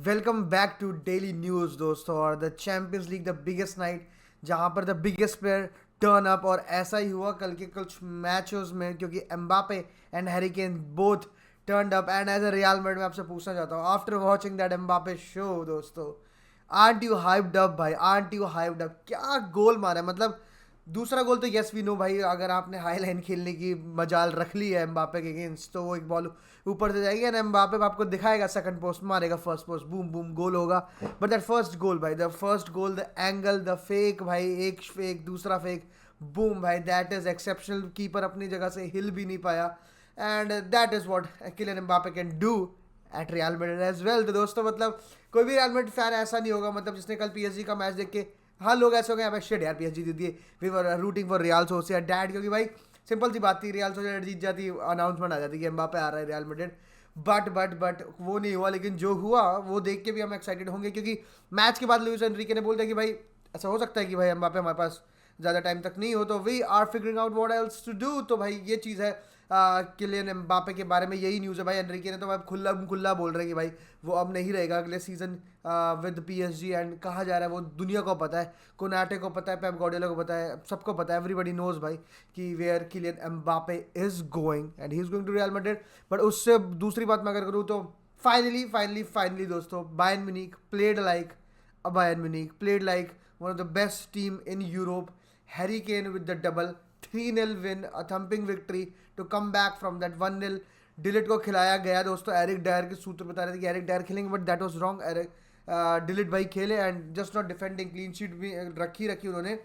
Welcome back to daily news दोस्तों। और the Champions League the biggest night, जहां पर the biggest player turn up. और ऐसा ही हुआ कल के कुछ मैचेस में, क्योंकि Mbappe and Harry Kane both turned up. And as a Real Madrid मैं आपसे पूछना चाहता हूँ, after watching that Mbappe show दोस्तों, आंट यू हाइप्ड अप भाई? Aren't you hyped up? क्या गोल मारा है! मतलब दूसरा गोल तो यस वी नो भाई, अगर आपने हाई लाइन खेलने की मजाल रख ली है एम्बापे के अगेंस्ट तो वो एक बॉल ऊपर से जाएगी ना, एम्बापे आपको दिखाएगा सेकंड पोस्ट मारेगा, first post boom boom goal होगा। बट दैट फर्स्ट गोल भाई, the first goal, the angle, the fake भाई, एक फेक दूसरा फेक, बूम भाई, दैट इज एक्सेप्शनल। कीपर अपनी जगह से हिल भी नहीं पाया। And that is what Kylian Mbappe can do at Real Madrid as well. तो दोस्तों मतलब कोई भी रियल मैड्रिड फैन ऐसा नहीं होगा मतलब जिसने कल पीएसजी का मैच देख के, हाँ लोग ऐसे हो गए भाई शिट यार पीएसजी जीत दिए, we were rooting for Real Sociedad dad, क्योंकि भाई सिंपल सी बात थी, रियल सोसिएदाद जीत जाती, अनाउंसमेंट आ जाती कि एम्बापे आ रहा है रियल मैड्रिड। बट वो नहीं हुआ। लेकिन जो हुआ वो देख के भी हम एक्साइटेड होंगे, क्योंकि मैच के बाद लुइस एनरिके ने बोल दिया कि भाई ऐसा हो सकता है कि भाई एम्बापे हमारे पास ज़्यादा टाइम तक नहीं हो, तो we are figuring out what else to do. तो भाई ये चीज़ है किलियन एम्बापे के बारे में, यही न्यूज़ है भाई। एनरिके ने तो अब खुला खुला बोल रहे हैं कि भाई वो अब नहीं रहेगा अगले सीज़न विद पीएसजी। एंड कहा जा रहा है, वो दुनिया को पता है, कोनाटे को पता है, पेप गार्डियोला को पता है, सबको पता है, एवरीबडी नोज भाई कि where Kylian Mbappe is going and he is going to Real Madrid. But उससे दूसरी बात मैं अगर करूँ तो फाइनली दोस्तों, Bayern Munich played like a Bayern Munich, played like one of the best team in Europe. Harry Kane with the double, 3-0 win, a thumping victory to come back from that 1-0. Delete को खिलाया गया दोस्तों। Eric Dyer के सूत्र बता रहे थे कि एरिक डायर खेलेंगे, but that was wrong. Eric de Ligt भाई खेले and just not defending, clean sheet भी रखी उन्होंने।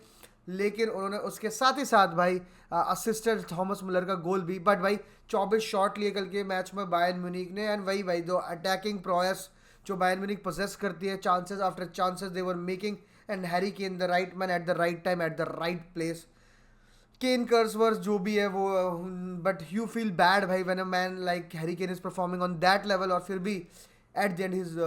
लेकिन उन्होंने उसके साथ ही साथ भाई असिस्टेंट थॉमस मुलर का गोल भी। बट भाई 24 शॉट लिए कल के मैच में बायर्न म्यूनिख ने। एंड वही भाई दो अटैकिंग प्रोएस जो बायर्न म्यूनिख पोजेस करती है, chances after chances they were making, and Harry Kane the right man at the right time at the right place. Kane कर्सवर्स जो भी है वो, बट यू फील बैड भाई when a man like Harry Kane is performing on that level, और फिर भी at the end his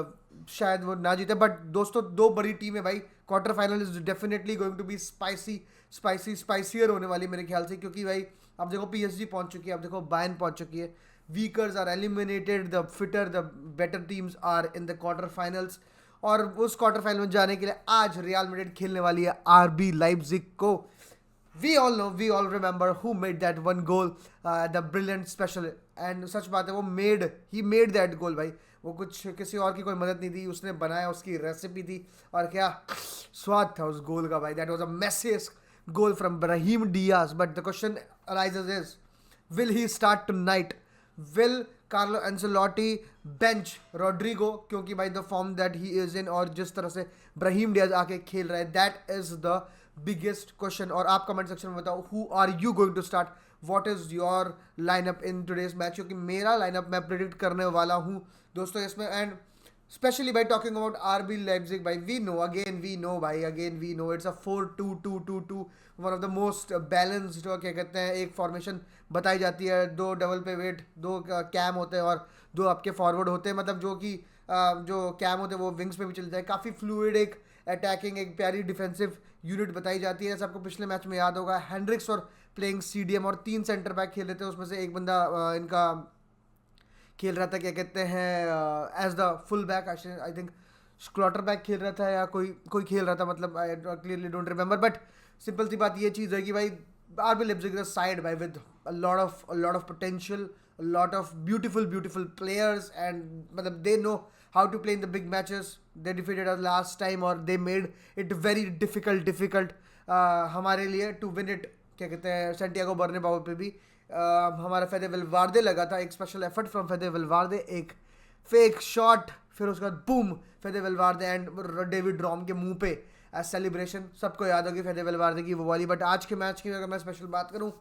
शायद वो ना जीते। बट दोस्तों दो बड़ी टीम है भाई, quarter final is definitely going to be spicier होने वाली मेरे ख्याल से, क्योंकि भाई अब देखो पीएसजी पहुंच चुकी है, अब देखो बायर्न पहुंच चुकी है, weakers are eliminated, the fitter the better teams are in the quarter finals. और उस क्वार्टर फाइनल में जाने के लिए आज रियल मैड्रिड खेलने वाली है आरबी लाइप्जिग को। we all know, we all remember who made that one goal, the brilliant special। and सच बात है, वो he made that goal भाई, वो कुछ किसी और की कोई मदद नहीं थी, उसने बनाया, उसकी रेसिपी थी, और क्या स्वाद था उस गोल का भाई। That was a massive goal from Brahim Diaz. But the question arises is, will he start tonight? Will Carlo Ancelotti bench Rodrigo? क्योंकि भाई the form that he is in और जिस तरह से ब्राहीम डियाज आके खेल रहा है, that is the biggest question. और आप कमेंट सेक्शन में बताओ, who are you going to start? What is your lineup in today's match? क्योंकि मेरा लाइनअप मैं प्रिडिक्ट करने वाला हूँ दोस्तों इसमें। And specially by talking about RB Leipzig भाई, we know again we know it's a 4-2-2-2-2, one of the most balanced, क्या कहते हैं, एक फॉर्मेशन बताई जाती है, दो डबल पे वेट, दो कैम होते हैं और दो आपके फॉरवर्ड होते हैं, मतलब जो कि जो कैम होते हैं वो विंग्स पे भी चलते हैं। काफ़ी फ्लूइड एक अटैकिंग, एक प्यारी डिफेंसिव यूनिट बताई जाती है। जैसे आपको पिछले मैच में याद होगा, हैंड्रिक्स और प्लेइंग सीडीएम, और 3 सेंटर बैक खेल रहे थे, उसमें से एक बंदा इनका खेल रहा था, क्या कहते हैं, as the full back, I think quarterback खेल रहा था, या कोई कोई खेल रहा था, मतलब I clearly don't remember. But simple सी बात ये चीज़ है कि भाई आरबी लिप्जिग इज साइड भाई with a lot of potential, a lot of beautiful players, and मतलब they know how to play in the big matches. They defeated us last time और they made it very difficult हमारे लिए to win it। क्या कहते हैं, Santiago Bernabeu पे भी हमारा फेदे वेलवार्दे लगा था, एक special effort from Fede Valverde, एक फेक शॉट, फिर उसके बाद boom Fede Valverde and David Raum के मुंह पे सेलिब्रेशन, सबको याद होगी फेदे वेलवार्दे की वो वाली। बट आज के मैच की अगर मैं स्पेशल बात करूँ,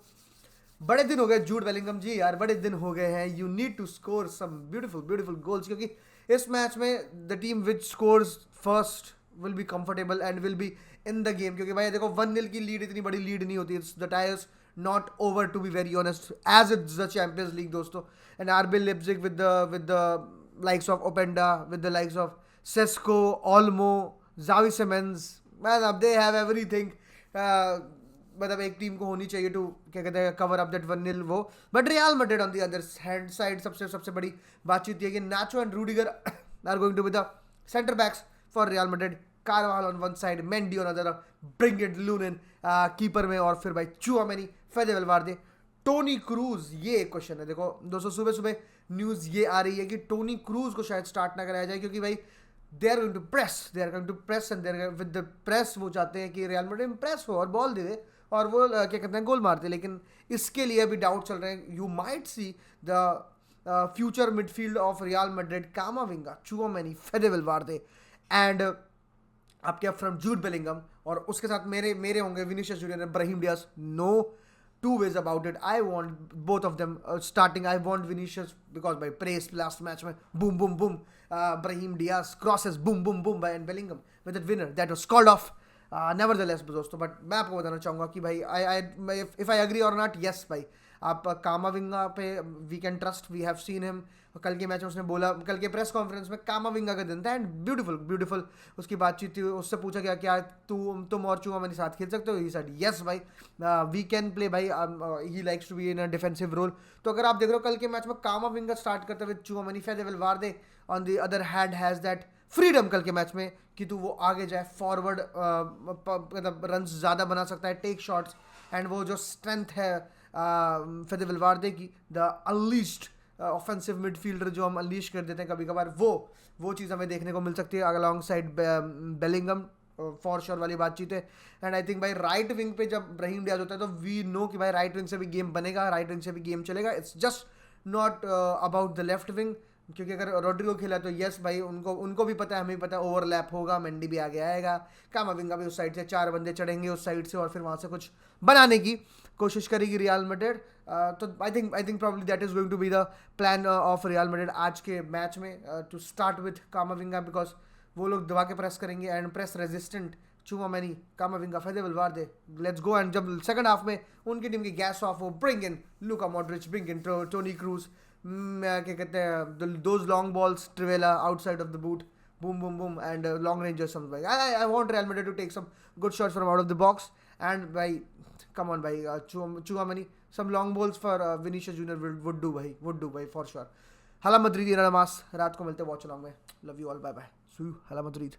बड़े दिन हो गए जूड बेलिंगम जी यार, बड़े दिन हो गए हैं। You need to score some beautiful goals, क्योंकि इस मैच में the team which scores first will be comfortable and will be in the game. क्योंकि भाई देखो 1-0 की लीड इतनी बड़ी लीड नहीं होती, it's the tyres not over to be very honest, as it's the Champions League दोस्तों। And RB Leipzig with the likes of Openda, with the likes of Sesko, Olmo, Xavi Simons, man अब they have everything. मतलब एक team को होनी चाहिए to, क्या कहते हैं, कवर अप दैट 1-0 वो। But Real Madrid on the other hand side, सबसे बड़ी बातचीत ये कि Nacho and Rudiger are going to be the Center backs for Real Madrid, Carvajal on one side, Mendy on other, bring it Lunin keeper में, और फिर भाई Tchouameni, Fede वेलवार्दे, Toni Kroos. ये एक क्वेश्चन है। देखो दोस्तों, सुबह सुबह न्यूज़ ये आ रही है कि टोनी क्रूज को शायद स्टार्ट ना कराया जाए, क्योंकि भाई they are going to press and there with the press वो चाहते हैं कि रियल मैड्रिड प्रेस हो और बॉल दे दे और वो क्या कहते हैं गोल मारते। लेकिन इसके लिए अभी डाउट चल रहे हैं। You might see the future midfield of Real Madrid, Camavinga, Tchouameni, Fede Valverde and आपके अप फ्रंट जूड बेलिंगम, और उसके साथ मेरे होंगे Vinicius Junior, Brahim Diaz. No two ways about it. I want both of them starting. I want Vinicius because by praise last match में boom boom boom, Brahim Diaz crosses boom boom boom by and Bellingham with that winner that was called off. Nevertheless दोस्तों, but मैं आपको बताना चाहूँगा कि भाई if I agree or not, yes भाई, आप कामाविंगा पे we can trust, we have seen him. कल के मैच में उसने बोला, कल के प्रेस कॉन्फ्रेंस में कामाविंगा का दिन था एंड ब्यूटीफुल उसकी बातचीत थी। उससे पूछा गया क्या तुम और चुआमेनी साथ खेल सकते हो, ही सेड यस भाई, वी कैन प्ले भाई, he likes to be in a defensive role. तो अगर आप देख रहे हो कल के मैच में कामाविंगा स्टार्ट करते हुए Tchouameni, Fede Valverde on the other hand has that freedom कल के मैच में कि तू वो आगे जाए, फॉरवर्ड मतलब रन ज़्यादा बना सकता है, टेक शॉट्स, एंड वो जो स्ट्रेंथ है फेदे वेलवार्दे की, द अनलीस्ड ऑफेंसिव मिडफील्डर जो हम अनलीश कर देते हैं कभी कभार, वो चीज़ हमें देखने को मिल सकती है along side Bellingham. For sure वाली बातचीत है। एंड आई थिंक भाई राइट विंग पे जब ब्राहिम डियाज होता है तो वी नो कि भाई राइट विंग से भी गेम बनेगा, राइट विंग से भी गेम चलेगा। It's just not about the left wing, क्योंकि अगर रोड्रिगो खेला तो यस भाई उनको भी पता है, हमें भी पता है ओवरलैप होगा, मेंडी भी आगे आएगा, कामाविंगा भी उस साइड से 4 बंदे चढ़ेंगे उस साइड से और फिर वहाँ से कुछ बनाने की कोशिश करेगी रियल मैड्रिड। तो I think probably that is going to be the plan of Real Madrid आज के मैच में, to start with Camavinga, because वो लोग दबा के प्रेस करेंगे and press resistant Tchouameni, Camavinga, Fede Valverde, let's go. And जब सेकंड हाफ में उनकी टीम की गैस ऑफ हो, bring in Luka Modric, bring in Toni Kroos, क्या कहते हैं those long balls, trivela outside of the boot, boom boom boom, and long ranges some like I want Real Madrid to take some good shots from out of the box, and by come on by Chouamani, some long balls for Vinicius Junior would do भाई for sure। Hala Madrid, रात को मिलते हैं watch along में। Love you all, bye bye, see you, hala Madrid.